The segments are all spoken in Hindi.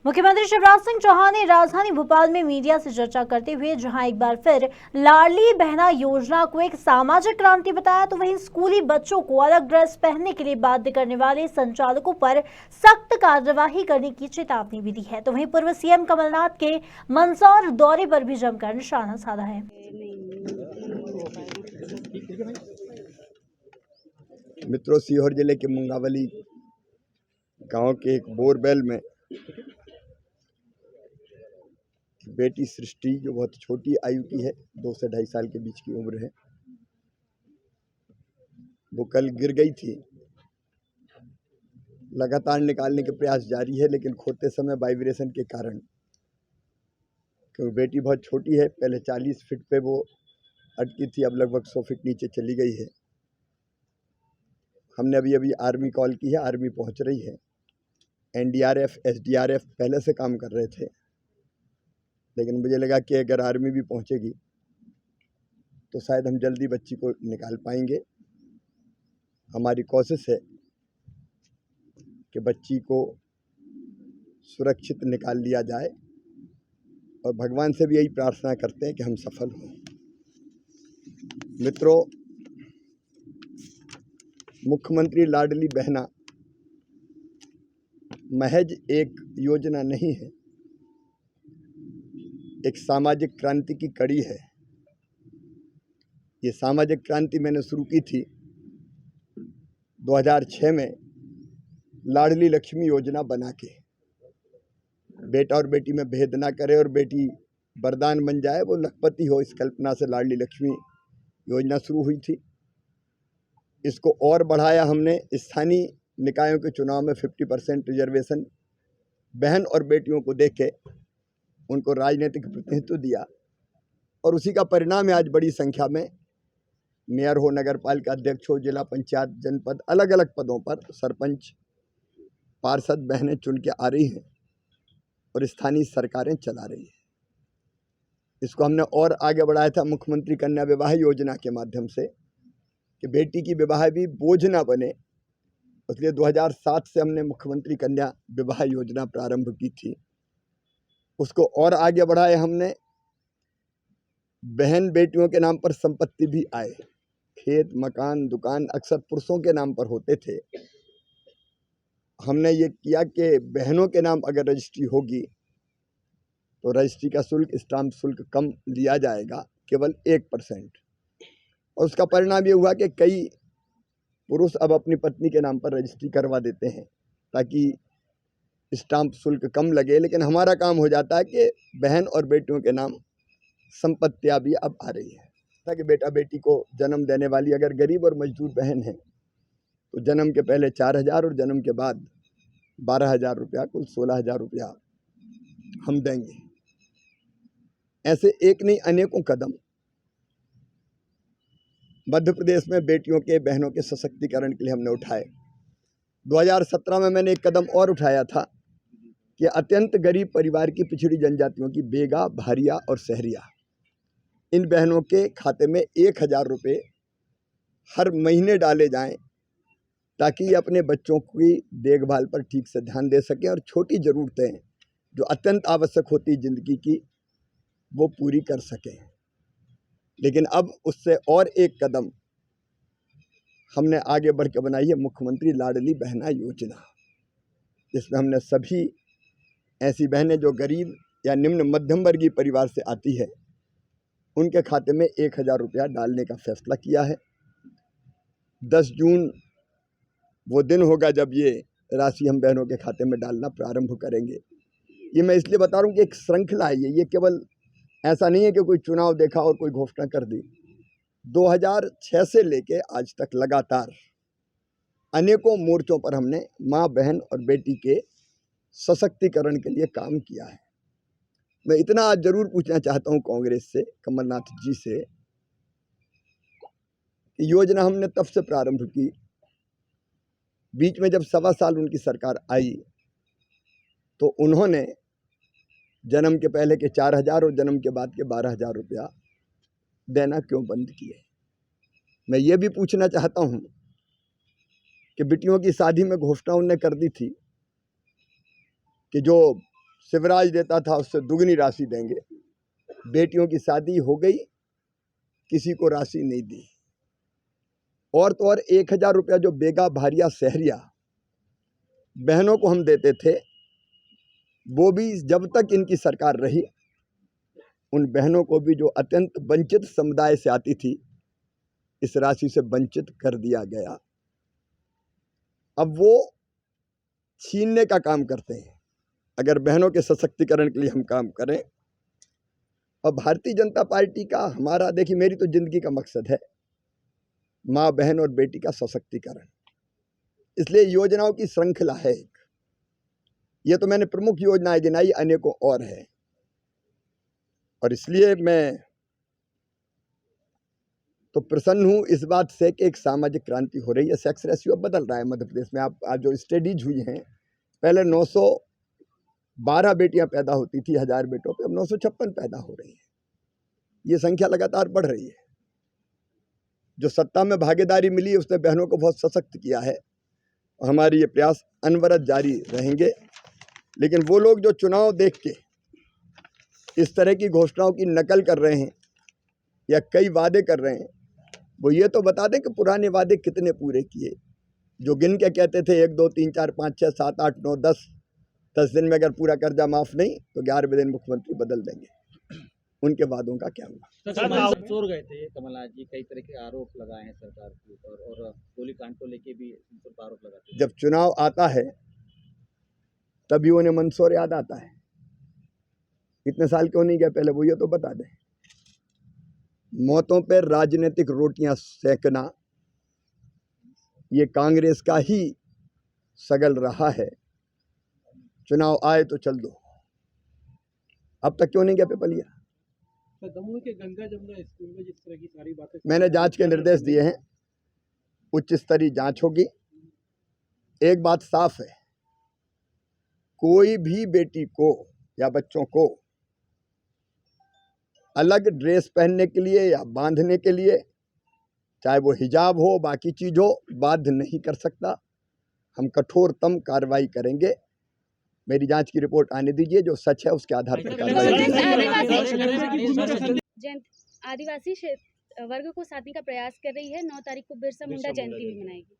मुख्यमंत्री शिवराज सिंह चौहान ने राजधानी भोपाल में मीडिया से चर्चा करते हुए जहां एक बार फिर लाडली बहना योजना को एक सामाजिक क्रांति बताया, तो वहीं स्कूली बच्चों को अलग ड्रेस पहनने के लिए बाध्य करने वाले संचालकों पर सख्त कार्यवाही करने की चेतावनी भी दी है। तो वहीं पूर्व सीएम कमलनाथ के मंदसौर दौरे पर भी जमकर निशाना साधा है। मित्रों, सीहोर जिले के मुंगावली गांव के एक बोरवेल में बेटी सृष्टि, जो बहुत छोटी आयु की है, 2 से 2.5 साल के बीच की उम्र है, वो कल गिर गई थी। लगातार निकालने के प्रयास जारी है, लेकिन खोदते समय वाइब्रेशन के कारण, क्योंकि बेटी बहुत छोटी है, पहले 40 फीट पे वो अटकी थी, अब लगभग 100 फीट नीचे चली गई है। हमने अभी आर्मी कॉल की है, आर्मी पहुंच रही है। एनडीआरएफ, एसडीआरएफ पहले से काम कर रहे थे, लेकिन मुझे लगा कि अगर आर्मी भी पहुंचेगी तो शायद हम जल्दी बच्ची को निकाल पाएंगे। हमारी कोशिश है कि बच्ची को सुरक्षित निकाल लिया जाए और भगवान से भी यही प्रार्थना करते हैं कि हम सफल हों। मित्रों, मुख्यमंत्री लाडली बहना महज एक योजना नहीं है, एक सामाजिक क्रांति की कड़ी है। ये सामाजिक क्रांति मैंने शुरू की थी 2006 में लाडली लक्ष्मी योजना बना के। बेटा और बेटी में भेद ना करे और बेटी वरदान बन जाए, वो लखपति हो, इस कल्पना से लाडली लक्ष्मी योजना शुरू हुई थी। इसको और बढ़ाया हमने। स्थानीय निकायों के चुनाव में 50% रिजर्वेशन बहन और बेटियों को देके उनको राजनीतिक प्रतिनिधित्व दिया, और उसी का परिणाम है आज बड़ी संख्या में मेयर हो, नगर पालिका अध्यक्ष हो, जिला पंचायत, जनपद, अलग अलग पदों पर सरपंच, पार्षद बहनें चुन के आ रही हैं और स्थानीय सरकारें चला रही हैं। इसको हमने और आगे बढ़ाया था मुख्यमंत्री कन्या विवाह योजना के माध्यम से, कि बेटी की विवाह भी बोझ ना बने। इसलिए 2007 से हमने मुख्यमंत्री कन्या विवाह योजना प्रारंभ की थी। उसको और आगे बढ़ाए हमने। बहन बेटियों के नाम पर संपत्ति भी आए। खेत, मकान, दुकान अक्सर पुरुषों के नाम पर होते थे। हमने ये किया कि बहनों के नाम अगर रजिस्ट्री होगी तो रजिस्ट्री का शुल्क, स्टाम्प शुल्क कम लिया जाएगा, केवल 1%। और उसका परिणाम ये हुआ कि कई पुरुष अब अपनी पत्नी के नाम पर रजिस्ट्री करवा देते हैं ताकि स्टाम्प शुल्क कम लगे। लेकिन हमारा काम हो जाता है कि बहन और बेटियों के नाम संपत्तियां भी अब आ रही है, ताकि बेटा बेटी को जन्म देने वाली अगर गरीब और मजदूर बहन है तो जन्म के पहले 4,000 और जन्म के बाद 12,000 रुपया, कुल 16,000 रुपया हम देंगे। ऐसे एक नहीं अनेकों कदम मध्य प्रदेश में बेटियों के, बहनों के सशक्तिकरण के लिए हमने उठाए। 2017 में मैंने एक कदम और उठाया था कि अत्यंत गरीब परिवार की पिछड़ी जनजातियों की बेगा, भारिया और सहरिया, इन बहनों के खाते में 1,000 रुपये हर महीने डाले जाएं, ताकि ये अपने बच्चों की देखभाल पर ठीक से ध्यान दे सकें और छोटी ज़रूरतें जो अत्यंत आवश्यक होती ज़िंदगी की, वो पूरी कर सकें। लेकिन अब उससे और एक कदम हमने आगे बढ़ के बनाई है मुख्यमंत्री लाडली बहना योजना, जिसमें हमने सभी ऐसी बहनें जो गरीब या निम्न मध्यम वर्गीय परिवार से आती है, उनके खाते में 1,000 रुपया डालने का फैसला किया है। 10 जून वो दिन होगा जब ये राशि हम बहनों के खाते में डालना प्रारंभ करेंगे। ये मैं इसलिए बता रहा हूँ कि एक श्रृंखला है ये केवल ऐसा नहीं है कि कोई चुनाव देखा और कोई घोषणा कर दी। 2006 से लेके आज तक लगातार अनेकों मोर्चों पर हमने माँ, बहन और बेटी के सशक्तिकरण के लिए काम किया है। मैं इतना आज जरूर पूछना चाहता हूँ कांग्रेस से, कमलनाथ जी से, कि योजना हमने तब से प्रारंभ की, बीच में जब 1.25 साल उनकी सरकार आई तो उन्होंने जन्म के पहले के 4,000 और जन्म के बाद के 12,000 रुपया देना क्यों बंद किए। मैं ये भी पूछना चाहता हूँ कि बेटियों की शादी में घोषणा उन्होंने कर दी थी कि जो शिवराज देता था उससे दुगनी राशि देंगे। बेटियों की शादी हो गई, किसी को राशि नहीं दी। और तो और 1000 रुपया जो बेगा भारिया शहरिया बहनों को हम देते थे, वो भी जब तक इनकी सरकार रही उन बहनों को भी जो अत्यंत वंचित समुदाय से आती थी, इस राशि से वंचित कर दिया गया। अब वो छीनने का काम करते हैं। अगर बहनों के सशक्तिकरण के लिए हम काम करें, और भारतीय जनता पार्टी का हमारा, देखिए मेरी तो जिंदगी का मकसद है माँ बहन और बेटी का सशक्तिकरण। इसलिए योजनाओं की श्रृंखला है एक। ये तो मैंने प्रमुख योजनाएं गिनाई, अनेकों और है। और इसलिए मैं तो प्रसन्न हूं इस बात से कि एक सामाजिक क्रांति हो रही है। सेक्स रेशियो अब बदल रहा है मध्य प्रदेश में। आप आज जो स्टडीज हुई हैं, पहले 912 बेटियां पैदा होती थी 1000 बेटों पे, अब 956 पैदा हो रही है। ये संख्या लगातार बढ़ रही है। जो सत्ता में भागीदारी मिली उसने बहनों को बहुत सशक्त किया है। हमारी ये प्रयास अनवरत जारी रहेंगे। लेकिन वो लोग जो चुनाव देख के इस तरह की घोषणाओं की नकल कर रहे हैं या कई वादे कर रहे हैं, वो ये तो बता दें कि पुराने वादे कितने पूरे किए। जो गिन के कहते थे 1 2 3 4 5 6 7 8 9 10 दिन में अगर पूरा कर्जा माफ नहीं तो 11वें दिन मुख्यमंत्री बदल देंगे। उनके वादों का क्या हुआ? चोर गए थे कमलनाथ जी, कई तरह के आरोप लगाए हैं सरकार के ऊपर, और गोली कांड को लेके भी आरोप लगाते हैं। जब चुनाव आता है तभी उन्हें मंदसौर याद आता है। इतने साल क्यों नहीं गए पहले, वो ये तो बता दें। मौतों पर राजनीतिक रोटियां सेकना ये कांग्रेस का ही सगल रहा है। चुनाव आए तो चल दो। अब तक क्यों नहीं गए पेपलिया? दमोह के गंगा जमुना स्कूल में जिस तरह की सारी बातें, मैंने जांच के निर्देश दिए हैं, उच्च स्तरीय जांच होगी। एक बात साफ है, कोई भी बेटी को या बच्चों को अलग ड्रेस पहनने के लिए या बांधने के लिए, चाहे वो हिजाब हो बाकी चीज हो, बाध्य नहीं कर सकता। हम कठोरतम कार्रवाई करेंगे। मेरी जांच की रिपोर्ट आने दीजिए, जो सच है उसके आधार पर कार्रवाई। आदिवासी वर्ग को साधने का प्रयास कर रही है। 9 तारीख को बिरसा मुंडा जयंती भी मनाएगी।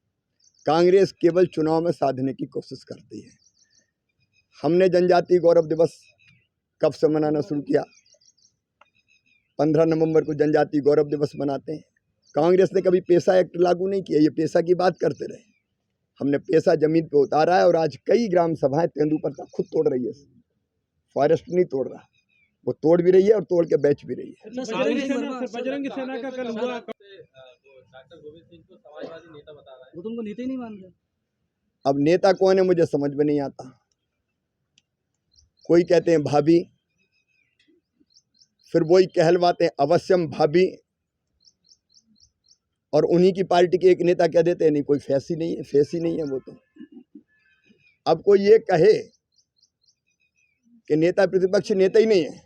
कांग्रेस केवल चुनाव में साधने की कोशिश करती है। हमने जनजातीय गौरव दिवस कब से मनाना शुरू किया? 15 नवंबर को जनजातीय गौरव दिवस मनाते हैं। कांग्रेस ने कभी पेशा एक्ट लागू नहीं किया। ये पेशा की बात करते रहे। हमने पेशा जमीन पे उतारा है, और आज कई ग्राम सभाएं तेंदुपत्ता खुद तोड़ रही है। फॉरेस्ट नहीं तोड़ रहा, वो तोड़ भी रही है और तोड़ के बेच भी रही है। बजरंग सेना का कल हुआ, डॉक्टर गोविंद सिंह को समाजवादी नेता बता रहा है। वो तुमको नेता ही नहीं मान रहे। अब नेता कौन है मुझे समझ में नहीं आता। कोई कहते हैं भाभी, फिर वही कहलवाते हैं अवश्यम भाभी, और उन्हीं की पार्टी के एक नेता कह देते हैं नहीं कोई फेस ही नहीं है, फेस ही नहीं है वो तो। अब कोई ये कहे कि नेता प्रतिपक्ष नेता ही नहीं है,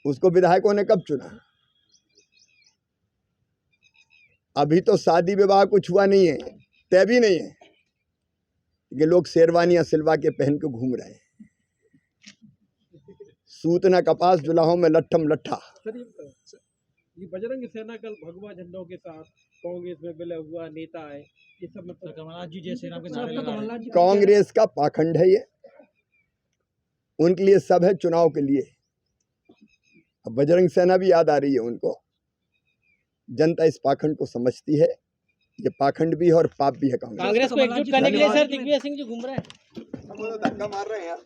उसको विधायकों ने कब चुना? अभी तो शादी विवाह कुछ हुआ नहीं है, तय भी नहीं है, ये लोग शेरवानियां सिलवा के पहन के घूम रहे हैं। सूतना कपास जुलाहों में लट्ठम लट्ठा। ये बजरंग सेना कल भगवा झंडों के साथ कांग्रेस में मिला हुआ नेता है, ये सब मतलब कमलनाथ जी जैसे नाम के नारे लगा रहे हैं। कांग्रेस का पाखंड है ये, उनके लिए सब है चुनाव के लिए। अब बजरंग सेना भी याद आ रही है उनको। जनता इस पाखंड को समझती है। ये पाखंड भी है और पाप भी है कांग्रेस को एकजुट करने के लिए सर दिग्विजय सिंह जी घूम रहे हैं। धक्का मार रहे हैं यार।